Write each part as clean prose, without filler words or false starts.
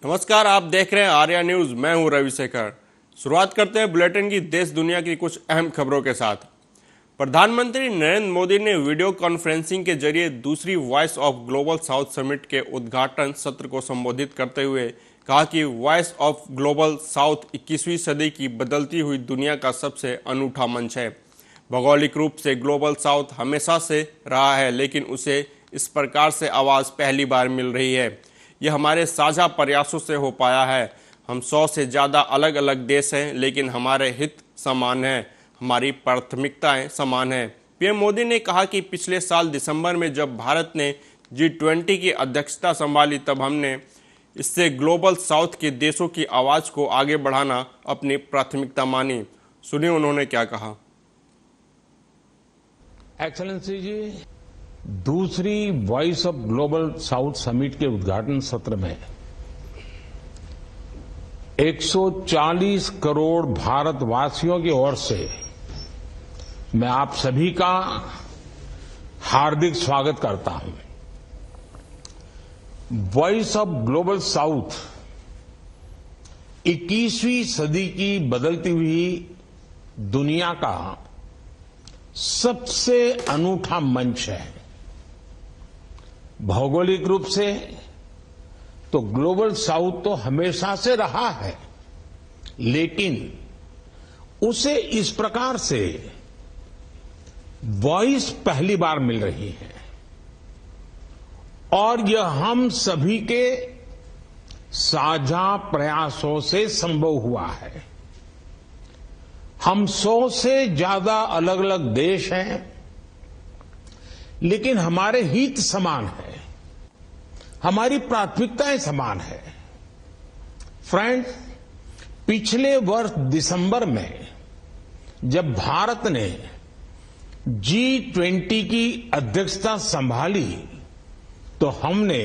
नमस्कार, आप देख रहे हैं आर्या न्यूज। मैं हूं रविशेखर। शुरुआत करते हैं बुलेटिन की देश दुनिया की कुछ अहम खबरों के साथ। प्रधानमंत्री नरेंद्र मोदी ने वीडियो कॉन्फ्रेंसिंग के जरिए दूसरी voice of global south summit के उद्घाटन सत्र को संबोधित करते हुए कहा कि वॉइस ऑफ ग्लोबल साउथ 21वीं सदी की बदलती हुई दुनिया का सबसे अनूठा मंच है। भौगोलिक रूप से ग्लोबल साउथ हमेशा से रहा है, लेकिन उसे इस प्रकार से आवाज़ पहली बार मिल रही है। यह हमारे साझा प्रयासों से हो पाया है। हम 100 से ज़्यादा अलग अलग देश हैं, लेकिन हमारे हित समान हैं, हमारी प्राथमिकताएं समान हैं। पीएम मोदी ने कहा कि पिछले साल दिसंबर में जब भारत ने G20 की अध्यक्षता संभाली, तब हमने इससे ग्लोबल साउथ के देशों की आवाज़ को आगे बढ़ाना अपनी प्राथमिकता मानी। सुनिए उन्होंने क्या कहा। एक्सेलेंसी जी, दूसरी voice of global south summit के उद्घाटन सत्र में 140 करोड़ भारतवासियों की ओर से मैं आप सभी का हार्दिक स्वागत करता हूं। वॉइस ऑफ ग्लोबल साउथ 21वीं सदी की बदलती हुई दुनिया का सबसे अनूठा मंच है। भौगोलिक रूप से तो ग्लोबल साउथ तो हमेशा से रहा है, लेकिन उसे इस प्रकार से वॉइस पहली बार मिल रही है और यह हम सभी के साझा प्रयासों से संभव हुआ है। हम 100 से ज्यादा अलग अलग देश हैं, लेकिन हमारे हित समान है, हमारी प्राथमिकताएं समान है। फ्रेंड्स, पिछले वर्ष दिसंबर में जब भारत ने G20 की अध्यक्षता संभाली, तो हमने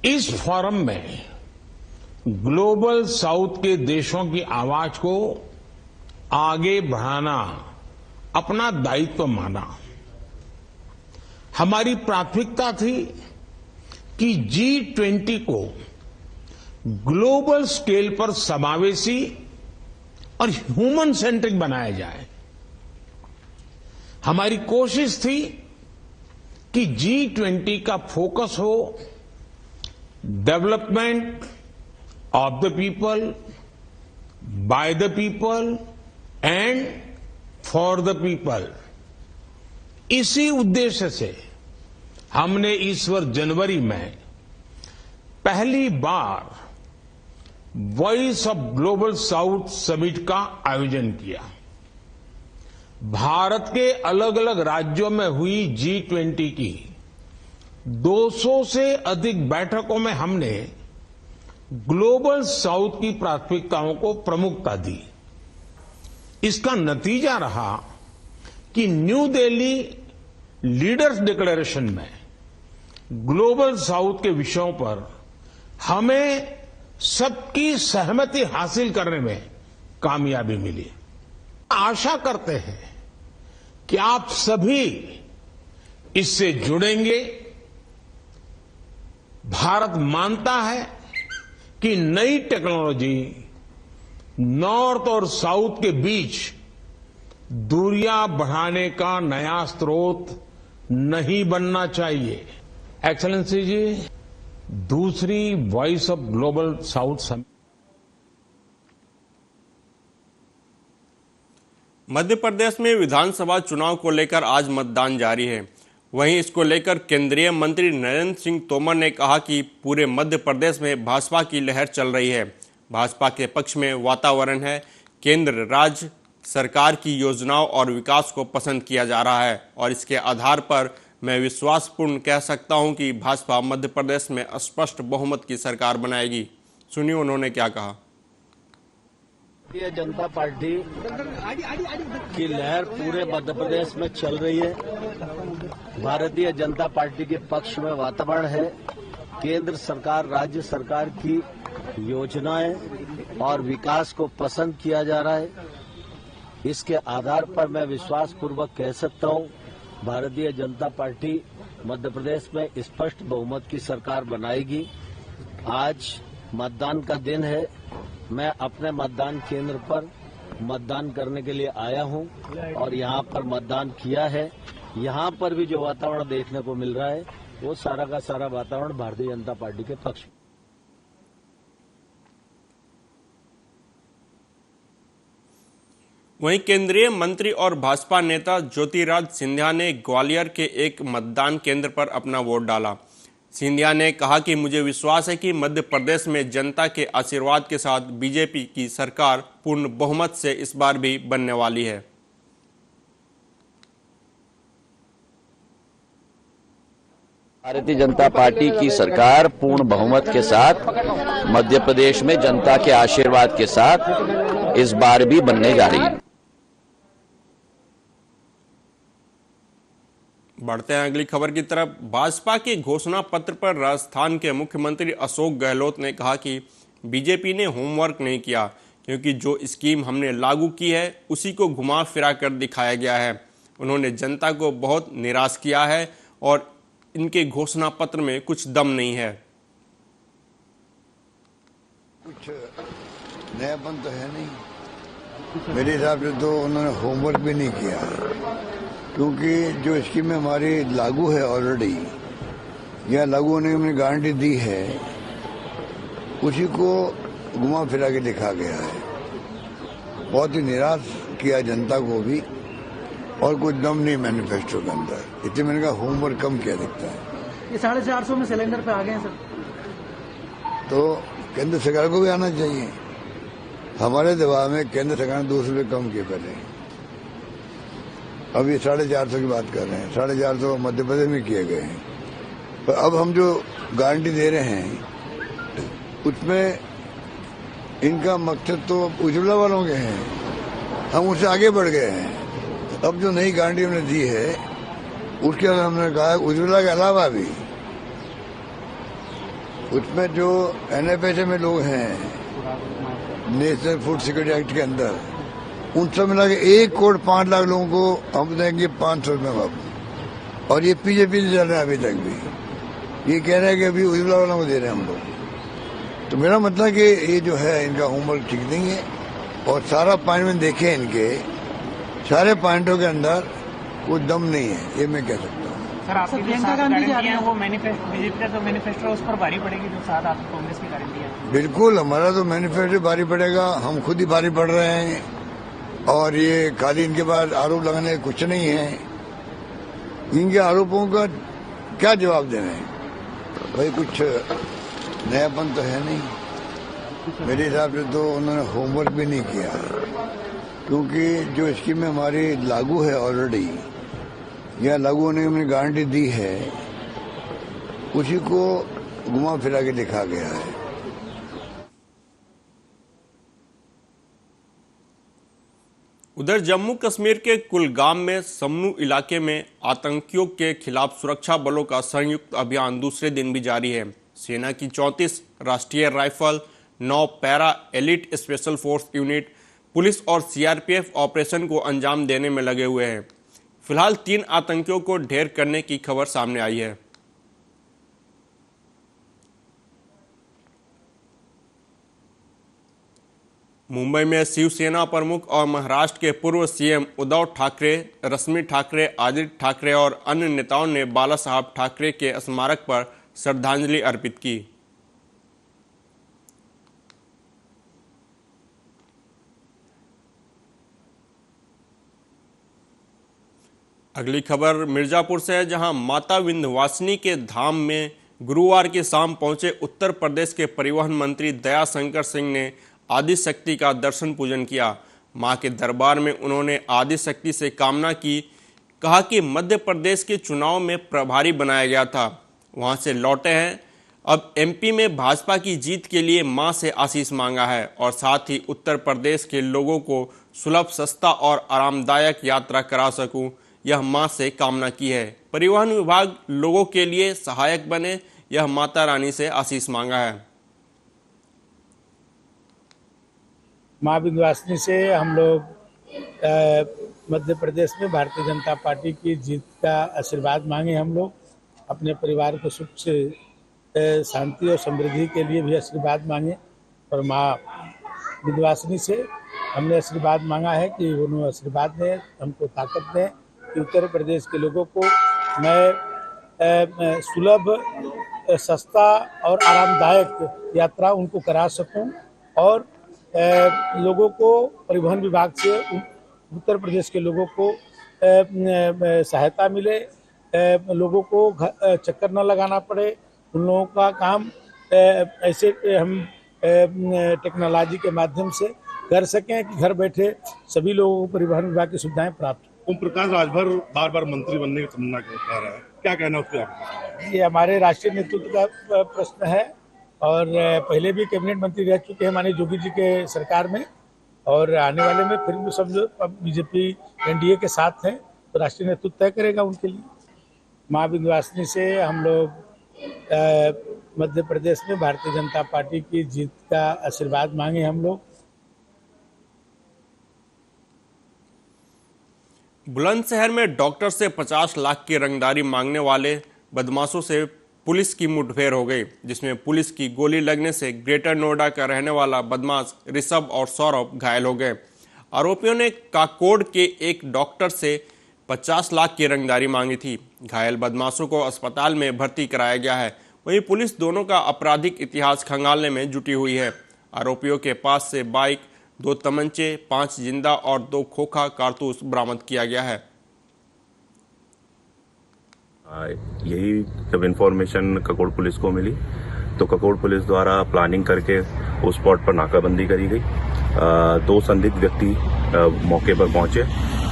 इस फोरम में ग्लोबल साउथ के देशों की आवाज को आगे बढ़ाना अपना दायित्व माना। हमारी प्राथमिकता थी कि G20 को ग्लोबल स्केल पर समावेशी और ह्यूमन सेंट्रिक बनाया जाए। हमारी कोशिश थी कि G20 का फोकस हो development of the people, by the people and for the people. इसी उद्देश्य से हमने इस वर्ष जनवरी में पहली बार voice of global south summit का आयोजन किया। भारत के अलग अलग राज्यों में हुई G20 की 200 से अधिक बैठकों में हमने ग्लोबल साउथ की प्राथमिकताओं को प्रमुखता दी। इसका नतीजा रहा कि न्यू दिल्ली लीडर्स डिक्लेरेशन में ग्लोबल साउथ के विषयों पर हमें सबकी सहमति हासिल करने में कामयाबी मिली। आशा करते हैं कि आप सभी इससे जुड़ेंगे। भारत मानता है कि नई टेक्नोलॉजी नॉर्थ और साउथ के बीच दूरियां बढ़ाने का नया स्रोत नहीं बनना चाहिए। एक्सेलेंसी जी, दूसरी voice of global south summit. Madhya Pradesh में विधानसभा चुनाव को लेकर आज मतदान जारी है। वहीं इसको लेकर केंद्रीय मंत्री नरेंद्र सिंह तोमर ने कहा कि पूरे मध्य प्रदेश में भाजपा की लहर चल रही है। भाजपा के पक्ष में वातावरण है। केंद्र राज्य सरकार की योजनाओं और विकास को पसंद किया जा रहा है और इसके आधार पर मैं विश्वासपूर्ण कह सकता हूं कि भाजपा मध्य प्रदेश में स्पष्ट बहुमत की सरकार बनाएगी। सुनिए उन्होंने क्या कहा। भारतीय जनता पार्टी की लहर पूरे मध्य प्रदेश में चल रही है। भारतीय जनता पार्टी के पक्ष में वातावरण है। केंद्र सरकार राज्य सरकार की योजनाएं और विकास को पसंद किया जा रहा है। इसके आधार पर मैं विश्वासपूर्वक कह सकता हूं, भारतीय जनता पार्टी मध्य प्रदेश में स्पष्ट बहुमत की सरकार बनाएगी। आज मतदान का दिन है। मैं अपने मतदान केंद्र पर मतदान करने के लिए आया हूं और यहां पर मतदान किया है। यहां पर भी जो वातावरण देखने को मिल रहा है वो सारा का सारा वातावरण भारतीय जनता पार्टी के पक्ष में। वहीं केंद्रीय मंत्री और भाजपा नेता ज्योतिरादित्य सिंधिया ने ग्वालियर के एक मतदान केंद्र पर अपना वोट डाला। सिंधिया ने कहा कि मुझे विश्वास है कि मध्य प्रदेश में जनता के आशीर्वाद के साथ बीजेपी की सरकार पूर्ण बहुमत से इस बार भी बनने वाली है। भारतीय जनता पार्टी की सरकार पूर्ण बहुमत के साथ मध्य प्रदेश में जनता के आशीर्वाद के साथ इस बार भी बनने जा रही है। बढ़ते हैं अगली खबर की तरफ। भाजपा के घोषणा पत्र पर राजस्थान के मुख्यमंत्री अशोक गहलोत ने कहा कि बीजेपी ने होमवर्क नहीं किया, क्योंकि जो स्कीम हमने लागू की है उसी को घुमा फिरा कर दिखाया गया है। उन्होंने जनता को बहुत निराश किया है और इनके घोषणा पत्र में कुछ दम नहीं है। कुछ नयापन तो है नहीं। मेरे हिसाब से तो उन्होंने होमवर्क भी नहीं किया है, क्योंकि जो स्कीम हमारी लागू है ऑलरेडी या लागू होने की हमने गारंटी दी है उसी को घुमा फिरा के दिखा गया है। बहुत ही निराश किया जनता को भी और कुछ दम नहीं मैनिफेस्टो के अंदर। इसलिए मैंने कहा होमवर्क कम किया दिखता है। ये 450 में सिलेंडर पे आ गए हैं सर, तो केंद्र सरकार को भी आना चाहिए। हमारे दबाव में केंद्र सरकार ने 200 रुपये कम किए पहले, अब ये 450 की बात कर रहे हैं। 450 मध्य प्रदेश में किए गए हैं, पर अब हम जो गारंटी दे रहे हैं उसमें इनका मकसद तो उज्ज्वला वालों के हैं, हम उससे आगे बढ़ गए हैं। अब जो नई गारंटी हमने दी है उसके अंदर हमने कहा उज्ज्वला के अलावा भी उसमें जो NFSA में लोग हैं, नेशनल फूड सिक्योरिटी एक्ट के अंदर, उन सब मिला के 1,05,00,000 लोगों को हम देंगे 500 रुपये वापस। और ये बीजेपी से चल रहे हैं अभी तक भी, ये कह रहे हैं कि अभी उज्ज्वला वालों को दे रहे हैं हम लोग। तो मेरा मतलब कि ये जो है इनका होमवर्क ठीक नहीं है और सारा पॉइंट में देखे इनके सारे पॉइंटों के अंदर कोई दम नहीं है, ये मैं कह सकता हूँ। सर आपकी जो सात गारंटियां हैं वो मैनिफेस्टो बीजेपी का जो मैनिफेस्टो है उस पर भारी पड़ेगी, जो साथ आपकी कांग्रेस की गारंटियां हैं। बिल्कुल, हमारा तो मैनिफेस्टो भारी पड़ेगा, हम खुद ही भारी पड़ रहे हैं। और ये खाली इनके पास आरोप लगाने कुछ नहीं है, इनके आरोपों का क्या जवाब देना है? भाई कुछ नयापन तो है नहीं। मेरे हिसाब से तो उन्होंने होमवर्क भी नहीं किया है, क्योंकि जो स्कीम हमारी लागू है ऑलरेडी या लागू होने की हमने गारंटी दी है उसी को घुमा फिरा के दिखा गया है। उधर जम्मू कश्मीर के कुलगाम में समनू इलाके में आतंकियों के खिलाफ सुरक्षा बलों का संयुक्त अभियान दूसरे दिन भी जारी है। सेना की 34 राष्ट्रीय rifle, 9 para elite special force unit, police और CRPF ऑपरेशन को अंजाम देने में लगे हुए हैं। फिलहाल 3 आतंकियों को ढेर करने की खबर सामने आई है। मुंबई में शिवसेना प्रमुख और महाराष्ट्र के पूर्व CM उद्धव ठाकरे, रश्मि ठाकरे, आदित्य ठाकरे और अन्य नेताओं ने बाला साहब ठाकरे के स्मारक पर श्रद्धांजलि अर्पित की। अगली खबर मिर्जापुर से है, जहां माता विंध्यवासिनी के धाम में गुरुवार की शाम पहुंचे उत्तर प्रदेश के परिवहन मंत्री दयाशंकर सिंह ने आदि शक्ति का दर्शन पूजन किया। मां के दरबार में उन्होंने आदि शक्ति से कामना की, कहा कि मध्य प्रदेश के चुनाव में प्रभारी बनाया गया था, वहां से लौटे हैं, अब MP में भाजपा की जीत के लिए मां से आशीष मांगा है और साथ ही उत्तर प्रदेश के लोगों को सुलभ, सस्ता और आरामदायक यात्रा करा सकूं, यह मां से कामना की है। परिवहन विभाग लोगों के लिए सहायक बने, यह माता रानी से आशीष मांगा है। माँ विंध्यवासिनी से हम लोग मध्य प्रदेश में भारतीय जनता पार्टी की जीत का आशीर्वाद मांगे। हम लोग अपने परिवार को सुख से शांति और समृद्धि के लिए भी आशीर्वाद मांगे। और माँ विंध्यवासिनी से हमने आशीर्वाद मांगा है कि उन्होंने आशीर्वाद दें, हमको ताकत दें कि उत्तर प्रदेश के लोगों को मैं सुलभ, सस्ता और आरामदायक यात्रा उनको करा सकूं और लोगों को परिवहन विभाग से उत्तर प्रदेश के लोगों को सहायता मिले, लोगों को चक्कर न लगाना पड़े। उन लोगों का काम ऐसे हम टेक्नोलॉजी के माध्यम से कर सकें कि घर बैठे सभी लोगों को परिवहन विभाग की सुविधाएं प्राप्त हो। ओम प्रकाश राजभर बार बार मंत्री बनने की तमन्ना कर रहा है, क्या कहना है उसके? ये हमारे राष्ट्रीय नेतृत्व का प्रश्न है और पहले भी कैबिनेट मंत्री रह चुके हैं माननीय योगी जी के सरकार में, और आने वाले में फिर भी समझो बीजेपी एनडीए के साथ हैं तो राष्ट्रीय नेतृत्व तय करेगा उनके लिए। माँ विंध्यवासिनी से हम लोग मध्य प्रदेश में भारतीय जनता पार्टी की जीत का आशीर्वाद मांगे। हम लोग बुलंदशहर में डॉक्टर से 50 लाख की रंगदारी मांगने वाले बदमाशों से पुलिस की मुठभेड़ हो गई, जिसमें पुलिस की गोली लगने से ग्रेटर नोएडा का रहने वाला बदमाश ऋषभ और सौरभ घायल हो गए। आरोपियों ने काकोड़ के एक डॉक्टर से 50 लाख की रंगदारी मांगी थी। घायल बदमाशों को अस्पताल में भर्ती कराया गया है। वहीं पुलिस दोनों का आपराधिक इतिहास खंगालने में जुटी हुई है। आरोपियों के पास से बाइक, 2 तमंचे, 5 जिंदा और 2 खोखा कारतूस बरामद किया गया है। यही जब इन्फॉर्मेशन ककोड़ पुलिस को मिली तो ककोड़ पुलिस द्वारा प्लानिंग करके उस स्पॉट पर नाकाबंदी करी गई। 2 संदिग्ध व्यक्ति मौके पर पहुंचे,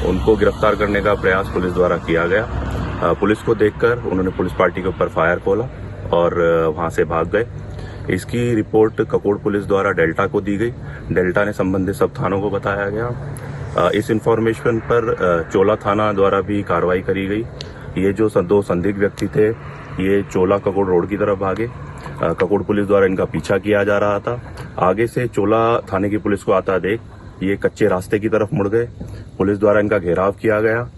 उनको गिरफ्तार करने का प्रयास पुलिस द्वारा किया गया। पुलिस को देखकर उन्होंने पुलिस पार्टी के ऊपर फायर खोला और वहां से भाग गए। इसकी रिपोर्ट ककोड़ पुलिस द्वारा डेल्टा को दी गई। डेल्टा ने संबंधित सब थानों को बताया गया। इस इंफॉर्मेशन पर चोला थाना द्वारा भी कार्रवाई करी गई। ये जो 2 संदिग्ध व्यक्ति थे, ये चोला ककोड़ रोड की तरफ भागे। ककोड़ पुलिस द्वारा इनका पीछा किया जा रहा था। आगे से चोला थाने की पुलिस को आता देख ये कच्चे रास्ते की तरफ मुड़ गए। पुलिस द्वारा इनका घेराव किया गया।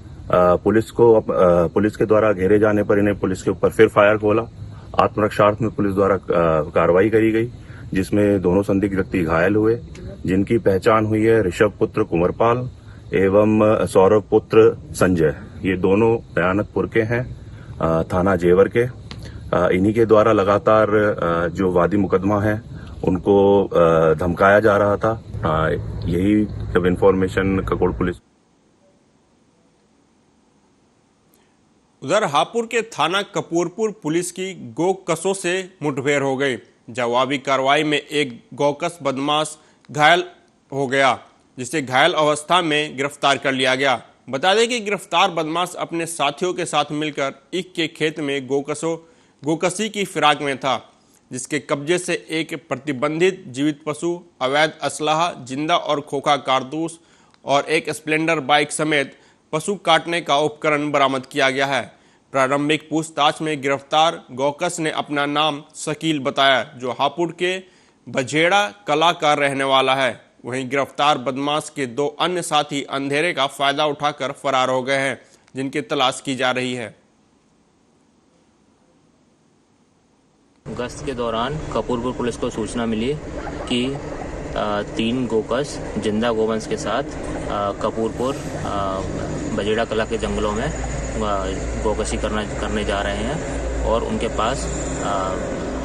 पुलिस के द्वारा घेरे जाने पर इन्हें पुलिस के ऊपर फिर फायर खोला। आत्मरक्षार्थ में पुलिस द्वारा कार्रवाई करी गई, जिसमें दोनों संदिग्ध व्यक्ति घायल हुए, जिनकी पहचान हुई है ऋषभ पुत्र कुंवरपाल एवं सौरभ पुत्र संजय। ये दोनों भयानकपुर के हैं, थाना जेवर के। इन्हीं के द्वारा लगातार जो वादी मुकदमा है उनको धमकाया जा रहा था। यही जब इन्फॉर्मेशन ककोड़ पुलिस। उधर हापुड़ के थाना कपूरपुर पुलिस की गोकसों से मुठभेड़ हो गई। जवाबी कार्रवाई में एक गोकस बदमाश घायल हो गया, जिसे घायल अवस्था में गिरफ्तार कर लिया गया। बता दें कि गिरफ्तार बदमाश अपने साथियों के साथ मिलकर ईख के खेत में गोकसी की फिराक में था, जिसके कब्जे से एक प्रतिबंधित जीवित पशु, अवैध असलाह, जिंदा और खोखा कारतूस और एक स्प्लेंडर बाइक समेत पशु काटने का उपकरण बरामद किया गया है। प्रारंभिक पूछताछ में गिरफ्तार गोकस ने अपना नाम शकील बताया, जो हापुड़ के बझेड़ा कला का रहने वाला है। वहीं गिरफ्तार बदमाश के 2 अन्य साथी अंधेरे का फायदा उठाकर फरार हो गए हैं, जिनकी तलाश की जा रही है। गश्त के दौरान कपूरपुर पुलिस को सूचना मिली कि 3 गोकस जिंदा गोवंश के साथ कपूरपुर बजेड़ा कला के जंगलों में गोकसी करने जा रहे हैं और उनके पास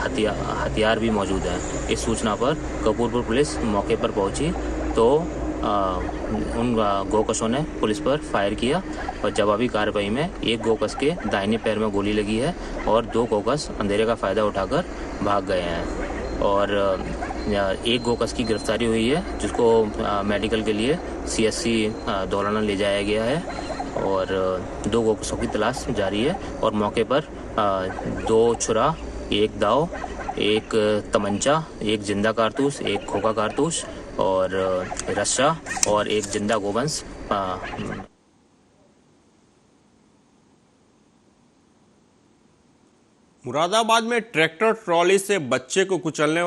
हथियार भी मौजूद हैं। इस सूचना पर कपूरपुर पुलिस मौके पर पहुंची तो उन गोकसों ने पुलिस पर फायर किया और जवाबी कार्रवाई में एक गोकस के दाहिने पैर में गोली लगी है और 2 गोकस अंधेरे का फ़ायदा उठाकर भाग गए हैं और एक गोकस की गिरफ्तारी हुई है, जिसको मेडिकल के लिए CSC दौराना ले जाया गया है और 2 गोकसों की तलाश जारी है और मौके पर 2 छुरा, 1 दाव, 1 तमंचा, 1 जिंदा कारतूस, 1 खोखा कारतूस और रस्सा और 1 जिंदा गोवंश। मुरादाबाद में ट्रैक्टर ट्रॉली से बच्चे को कुचलने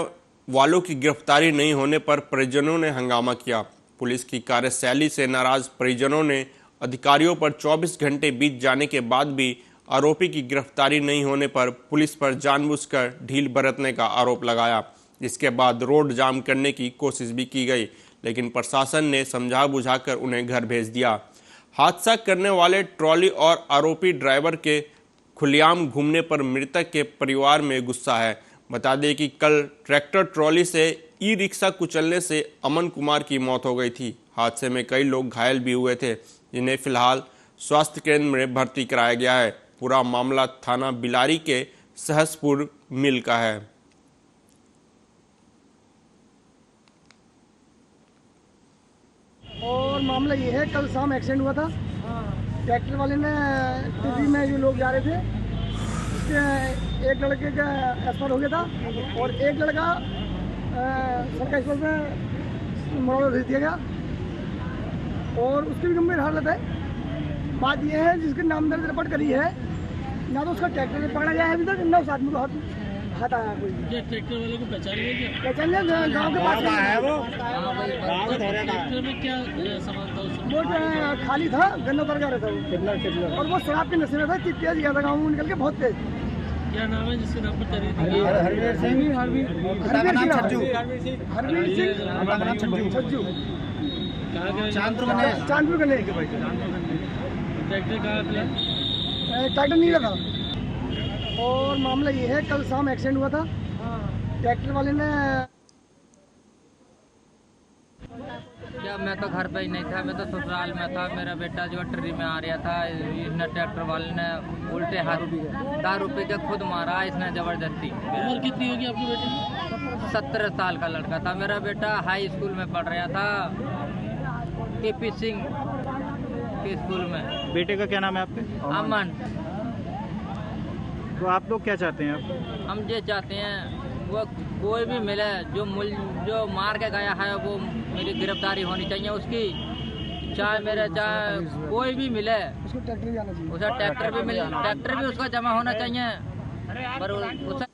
वालों की गिरफ्तारी नहीं होने पर परिजनों ने हंगामा किया। पुलिस की कार्यशैली से नाराज परिजनों ने अधिकारियों पर 24 घंटे बीत जाने के बाद भी आरोपी की गिरफ्तारी नहीं होने पर पुलिस पर जानबूझकर ढील बरतने का आरोप लगाया, जिसके बाद रोड जाम करने की कोशिश भी की गई, लेकिन प्रशासन ने समझा बुझाकर उन्हें घर भेज दिया। हादसा करने वाले ट्रॉली और आरोपी ड्राइवर के खुलेआम घूमने पर मृतक के परिवार में गुस्सा है। बता दें कि कल ट्रैक्टर ट्रॉली से ई रिक्शा कुचलने से अमन कुमार की मौत हो गई थी। हादसे में कई लोग घायल भी हुए थे, जिन्हें फिलहाल स्वास्थ्य केंद्र में भर्ती कराया गया है। पूरा मामला थाना बिलारी के सहसपुर मिल का है। और मामला ये है, कल शाम एक्सीडेंट हुआ था। ट्रैक्टर वाले ने टीवी में जो लोग जा रहे थे, उसके एक लड़के का एक्सपायर हो गया था और एक लड़का सरकारी अस्पताल में मोड़ा भेज दिया गया और उसकी भी गंभीर हालत है। बात यह है, जिसके नाम दर्ज रिपोर्ट करी है, ना तो उसका ट्रैक्टर में पकड़ा गया है अभी तक, ना उस आदमी को हाथ आया कोई। ये ट्रैक्टर वाले को पहचान लिया गाँव के पास है वो। ट्रैक्टर में क्या सामान था उसमें? वो खाली था, गन्ना उतर जा रहा था वो, और वो शराब के नशे में था कि तेज गया था गाँव में निकल के, बहुत तेज। क्या नाम है जिसके नाम पर हरवीर सिंह छज्जू, चांदपुर करने के भाई। ट्रैक्टर कहाँ पे? ट्रैक्टर नीला था। और मामला ये है, कल शाम एक्सीडेंट हुआ था। ट्रैक्टर वाले ने क्या, मैं तो घर पे ही नहीं था, मैं तो ससुराल में था। मेरा बेटा जो ट्री में आ रहा था, इसने ट्रैक्टर वाले ने उल्टे हाथ दारू पी के खुद मारा इसने जबरदस्ती। उम्र कितनी होगी आपकी बेटी की? 17 साल का लड़का था मेरा बेटा, हाई स्कूल में पढ़ रहा था, केपी सिंह के स्कूल में। बेटे का क्या नाम है आपके? अमन। तो आप लोग क्या चाहते हैं आप? हम ये चाहते हैं वो कोई भी मिले जो मार के गया है, वो मेरी गिरफ्तारी होनी चाहिए उसकी। चाहे कोई भी मिले, उसको ट्रैक्टर भी आना चाहिए, उसे ट्रैक्टर भी उसका जमा होना चाहिए। पर उसे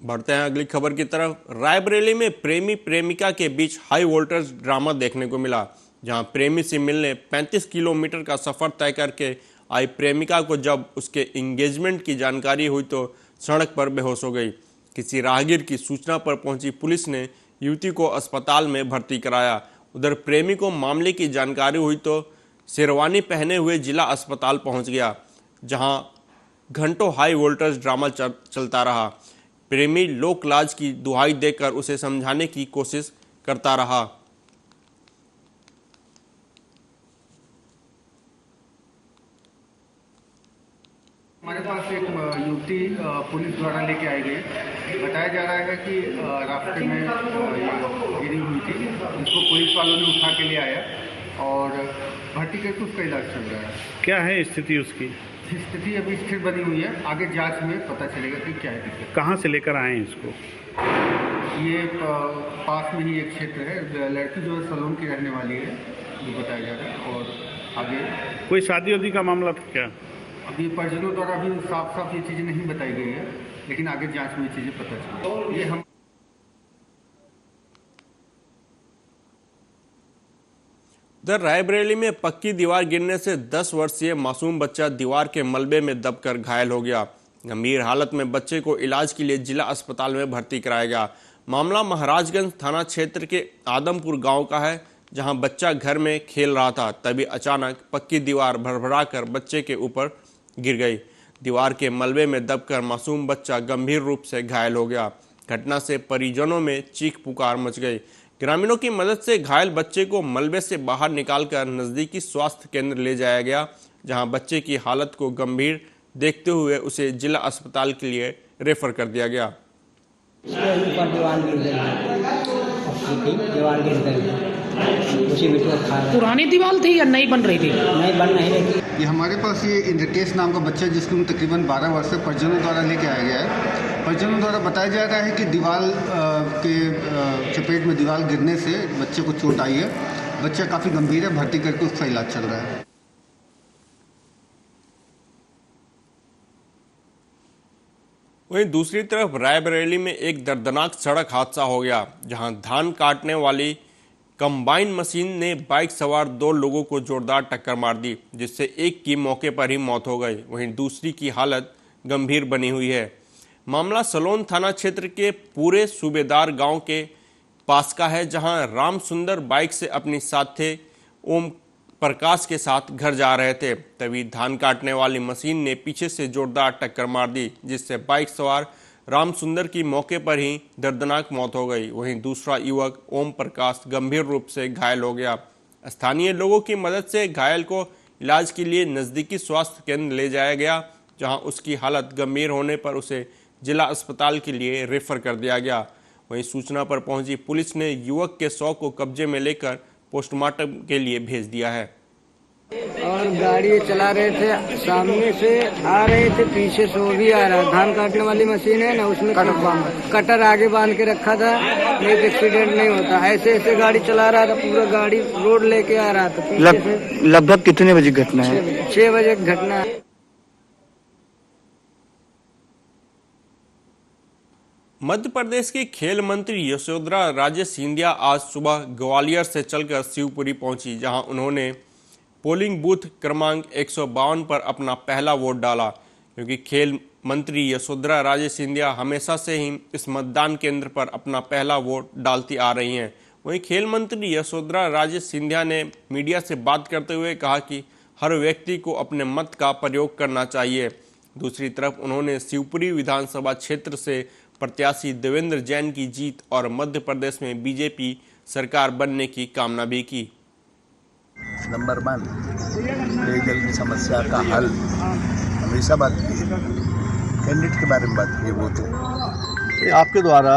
बढ़ते हैं अगली खबर की तरफ। रायबरेली में प्रेमी प्रेमिका के बीच हाई वोल्टेज ड्रामा देखने को मिला, जहां प्रेमी से मिलने 35 किलोमीटर का सफर तय करके आई प्रेमिका को जब उसके एंगेजमेंट की जानकारी हुई तो सड़क पर बेहोश हो गई। किसी राहगीर की सूचना पर पहुंची पुलिस ने युवती को अस्पताल में भर्ती कराया। उधर प्रेमी को मामले की जानकारी हुई तो शेरवानी पहने हुए जिला अस्पताल पहुंच गया, जहां घंटों हाई वोल्टेज ड्रामा चलता रहा। प्रेमी लोक लाज की दुहाई देकर उसे समझाने की कोशिश करता रहा। हमारे पास एक युवती पुलिस द्वारा लेके आई गई। बताया जा रहा है कि रास्ते में गिरी हुई थी, उसको पुलिस वालों ने उठा के ले आया और भर्ती करके उसका इलाज चल रहा है। क्या है स्थिति उसकी? स्थिति अभी स्थिर बनी हुई है, आगे जांच में पता चलेगा कि क्या है दिक्कत। कहाँ से लेकर आए हैं इसको? ये पास में ही एक क्षेत्र है, लड़की जो है सलोन की रहने वाली है, ये बताया जा रहा है। और आगे कोई शादी वादी का मामला था क्या? अभी परिजनों द्वारा अभी साफ साफ ये चीज़ें नहीं बताई गई है, लेकिन आगे जांच में ये चीज़ें पता चलेगी। ये हम उधर रायबरेली में पक्की दीवार गिरने से 10 वर्षीय मासूम बच्चा दीवार के मलबे में दबकर घायल हो गया। गंभीर हालत में बच्चे को इलाज के लिए जिला अस्पताल में भर्ती कराया गया। मामला महाराजगंज थाना क्षेत्र के आदमपुर गांव का है, जहां बच्चा घर में खेल रहा था, तभी अचानक पक्की दीवार भरभराकर बच्चे के ऊपर गिर गई। दीवार के मलबे में दबकर मासूम बच्चा गंभीर रूप से घायल हो गया। घटना से परिजनों में चीख पुकार मच गई। ग्रामीणों की मदद से घायल बच्चे को मलबे से बाहर निकालकर नजदीकी स्वास्थ्य केंद्र ले जाया गया, जहां बच्चे की हालत को गंभीर देखते हुए उसे जिला अस्पताल के लिए रेफर कर दिया गया। पुरानी दीवार थी या नई बन रही थी? नई बन नहीं रही थी। ये हमारे पास ये इंद्रकेश नाम का बच्चा, जिसकी उम्र तकरीबन 12 वर्ष से परिजनों द्वारा लेके आया गया है। परिजनों द्वारा बताया जा रहा है कि दीवार के चपेट में दीवार गिरने से बच्चे को चोट आई है। बच्चा काफ़ी गंभीर है, भर्ती करके उसका इलाज चल रहा है। वहीं दूसरी तरफ रायबरेली में एक दर्दनाक सड़क हादसा हो गया, जहां धान काटने वाली कंबाइन मशीन ने बाइक सवार 2 लोगों को जोरदार टक्कर मार दी, जिससे एक की मौके पर ही मौत हो गई, वहीं दूसरी की हालत गंभीर बनी हुई है। मामला सलोन थाना क्षेत्र के पूरे सूबेदार गांव के पास का है, जहां राम सुंदर बाइक से अपनी साथी ओम प्रकाश के साथ घर जा रहे थे। तभी धान काटने वाली मशीन ने पीछे से जोरदार टक्कर मार दी, जिससे बाइक सवार राम सुंदर की मौके पर ही दर्दनाक मौत हो गई। वहीं दूसरा युवक ओम प्रकाश गंभीर रूप से घायल हो गया। स्थानीय लोगों की मदद से घायल को इलाज के लिए नजदीकी स्वास्थ्य केंद्र ले जाया गया, जहां उसकी हालत गंभीर होने पर उसे जिला अस्पताल के लिए रेफर कर दिया गया। वहीं सूचना पर पहुंची पुलिस ने युवक के शव को कब्जे में लेकर पोस्टमार्टम के लिए भेज दिया है। और गाड़ी चला रहे थे, सामने से आ रहे थे, पीछे से वो भी आ रहा। धान काटने वाली मशीन है ना, उसमें कटर आगे बांध के रखा था, नहीं तो एक्सीडेंट नहीं होता। ऐसे ऐसे गाड़ी चला रहा था, पूरा गाड़ी रोड लेके आ रहा था पीछे से। लगभग कितने बजे घटना है? 6 बजे घटना है। मध्य प्रदेश की खेल मंत्री यशोधरा राजे सिंधिया आज सुबह ग्वालियर से चलकर शिवपुरी पहुंची, जहां उन्होंने पोलिंग बूथ क्रमांक 152 पर अपना पहला वोट डाला। क्योंकि खेल मंत्री यशोधरा राजे सिंधिया हमेशा से ही इस मतदान केंद्र पर अपना पहला वोट डालती आ रही हैं। वहीं खेल मंत्री यशोधरा राजे सिंधिया ने मीडिया से बात करते हुए कहा कि हर व्यक्ति को अपने मत का प्रयोग करना चाहिए। दूसरी तरफ उन्होंने शिवपुरी विधानसभा क्षेत्र से प्रत्याशी देवेंद्र जैन की जीत और मध्य प्रदेश में बीजेपी सरकार बनने की कामना भी की। नंबर 1 पेयजल की समस्या का हल हमेशा बात की है, कैंडिडेट के बारे में बात की है। वो तो आपके द्वारा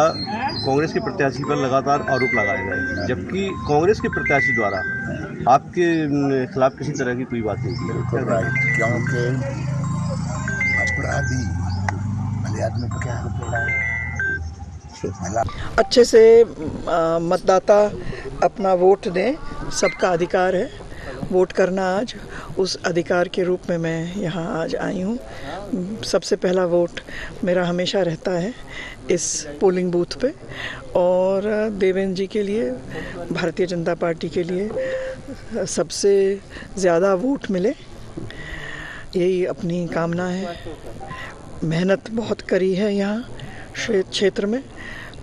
कांग्रेस के प्रत्याशी पर लगातार आरोप लगाए गए, जबकि कांग्रेस के प्रत्याशी द्वारा आपके खिलाफ किसी तरह की कोई बात नहीं की। बिल्कुल राइट, क्योंकि अपराधी भले आदमी को क्या आरोप लगाए। अच्छे से मतदाता अपना वोट दें, सबका अधिकार है वोट करना। आज उस अधिकार के रूप में मैं यहाँ आज आई हूँ। सबसे पहला वोट मेरा हमेशा रहता है इस पोलिंग बूथ पे, और देवेंद्र जी के लिए, भारतीय जनता पार्टी के लिए सबसे ज़्यादा वोट मिले, यही अपनी कामना है। मेहनत बहुत करी है यहाँ क्षेत्र में,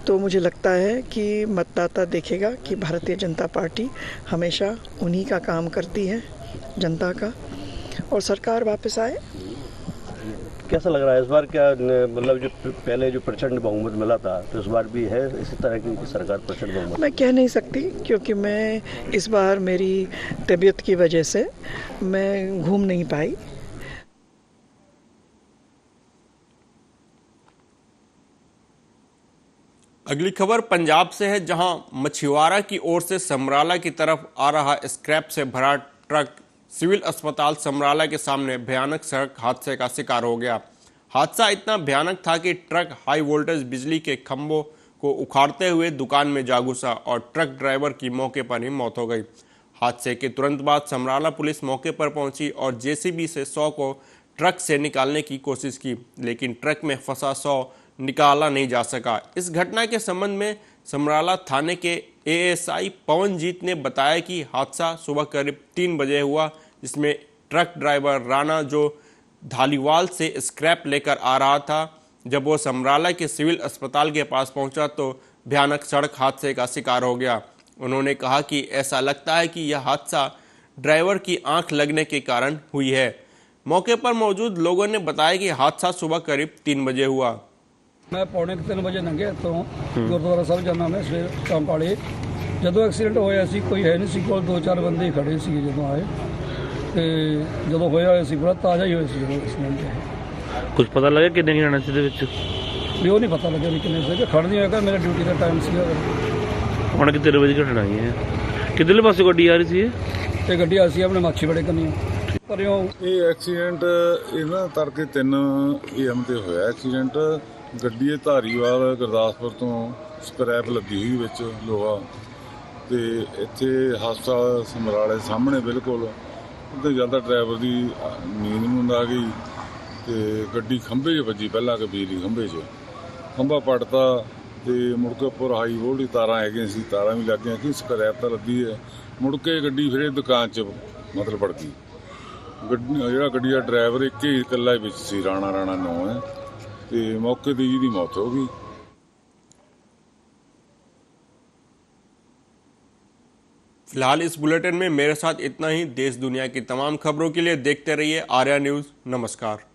तो मुझे लगता है कि मतदाता देखेगा कि भारतीय जनता पार्टी हमेशा उन्हीं का काम करती है, जनता का, और सरकार वापस आए। कैसा लग रहा है इस बार? क्या मतलब जो पहले जो प्रचंड बहुमत मिला था, तो इस बार भी है इसी तरह की सरकार प्रचंड बहुमत? मैं कह नहीं सकती, क्योंकि मैं इस बार मेरी तबीयत की वजह से मैं घूम नहीं पाई। अगली खबर पंजाब से है, जहां मछुआरा की ओर से समराला की तरफ आ रहा स्क्रैप से भरा ट्रक सिविल अस्पताल समराला के सामने भयानक सड़क हादसे का शिकार हो गया। हादसा इतना भयानक था कि ट्रक हाई वोल्टेज बिजली के खंभों को उखाड़ते हुए दुकान में जा घुसा और ट्रक ड्राइवर की मौके पर ही मौत हो गई। हादसे के तुरंत बाद समराला पुलिस मौके पर पहुंची और जेसीबी से 100 को ट्रक से निकालने की कोशिश की, लेकिन ट्रक में फंसा 100 निकाला नहीं जा सका। इस घटना के संबंध में समराला थाने के एएसआई पवनजीत ने बताया कि हादसा सुबह करीब 3 बजे हुआ, जिसमें ट्रक ड्राइवर राणा जो धालीवाल से स्क्रैप लेकर आ रहा था, जब वो समराला के सिविल अस्पताल के पास पहुंचा तो भयानक सड़क हादसे का शिकार हो गया। उन्होंने कहा कि ऐसा लगता है कि यह हादसा ड्राइवर की आंख लगने के कारण हुई है। मौके पर मौजूद लोगों ने बताया कि हादसा सुबह करीब 3 बजे हुआ। मैं 2:45 ਵਜੇ ਲੰਘਿਆ ਇੱਥੋਂ ਗੁਰਦੁਆਰਾ ਸਾਹਿਬ ਜਾਣਾ ਮੈਂ ਸਵੇਰ ਸ਼ਾਮ ਵਾਲੇ, ਜਦੋਂ ਐਕਸੀਡੈਂਟ ਹੋਇਆ ਸੀ ਕੋਈ ਹੈ ਨਹੀਂ ਸੀ ਕੋਲ, 2-4 ਬੰਦੇ ਹੀ ਖੜੇ ਸੀ ਜਦੋਂ ਆਏ, ਤੇ ਜਦੋਂ ਹੋਇਆ ਹੋਇਆ ਸੀ ਬੜਾ ਤਾਜ਼ਾ ਹੀ ਹੋਇਆ ਸੀ ਜਦੋਂ ਐਕਸੀਡੈਂਟ ਹੋਇਆ। ਕੁਝ ਪਤਾ ਲੱਗਾ ਕਿੰਨੇ ਜਣੇ ਸੀ ਦੇ ਵਿੱਚ? ਵੀ ਉਹ ਨਹੀਂ ਪਤਾ ਲੱਗਿਆ ਵੀ ਕਿੰਨੇ ਸੀ, ਖੜ ਨਹੀਂ ਹੋਇਆ, ਮੇਰਾ ਡਿਊਟੀ ਦਾ ਟਾਈਮ ਸੀਗਾ। ਹੁਣ ਕਿਤੇ ਵਜੇ ਘਟਨਾ ਆਈ ਹੈ? ਕਿੱਧਰਲੇ ਪਾਸੇ ਗੱਡੀ ਆ ਰਹੀ ਸੀ? ਇਹ ਗੱਡੀ ਆ ਸੀ ਆਪਣੇ ਮਾਛੀਵਾੜੇ ਕੰਨੀ ਪਰਿਓ। ਇਹ ਐਕਸੀਡੈਂਟ ਇਹਨਾਂ ਤੜਕੇ 3 AM ਤੇ ਹੋਇਆ ਐਕਸੀਡੈਂਟ। ਗੱਡੀ ਧਾਰੀਵਾਲ ਗੁਰਦਾਸਪੁਰ ਤੋਂ ਸਕ੍ਰੈਪ ਲੱਗੀ ਹੋਈ ਵਿੱਚ ਲੋਹਾ, ਤੇ ਇੱਥੇ ਹਸਪਤਾਲ ਸਮਰਾਲੇ ਸਾਹਮਣੇ ਬਿਲਕੁਲ ਉੱਥੇ ਜ਼ਿਆਦਾ ਡਰਾਈਵਰ ਦੀ ਨੀਂਦ ਆ ਗਈ ਤੇ ਗੱਡੀ ਖੰਭੇ 'ਚ ਵੱਜੀ, ਪਹਿਲਾਂ ਕਿ ਬਿਜਲੀ ਖੰਭੇ 'ਚ ਖੰਭਾ ਪੜਤਾ ਤੇ ਮੁੜ ਕੇ ਉੱਪਰ ਹਾਈ ਵੋਲਟੇਜ ਤਾਰਾਂ ਹੈਗੀਆਂ ਸੀ, ਤਾਰਾਂ ਵੀ ਲੱਗ ਗਈਆਂ ਕਿ ਸਕ੍ਰੈਪ ਤਾਂ ਲੱਗੀ ਹੈ। ਮੁੜ ਕੇ ਗੱਡੀ ਫਿਰ ਇਹ ਦੁਕਾਨ 'ਚ ਮਤਲਬ ਵੜ ਗਈ। ਜਿਹੜਾ ਗੱਡੀ ਦਾ ਡਰਾਈਵਰ ਇੱਕ ਹੀ ਇਕੱਲਾ ਵਿੱਚ ਸੀ, ਰਾਣਾ ਨਾਂ ਹੈ, ਤੇ ਮੌਕੇ ਤੇ ਜਿਹਦੀ ਮੌਤ ਹੋ ਗਈ। फिलहाल इस बुलेटिन में मेरे साथ इतना ही। देश दुनिया की तमाम खबरों के लिए देखते रहिए आर्या न्यूज़। नमस्कार।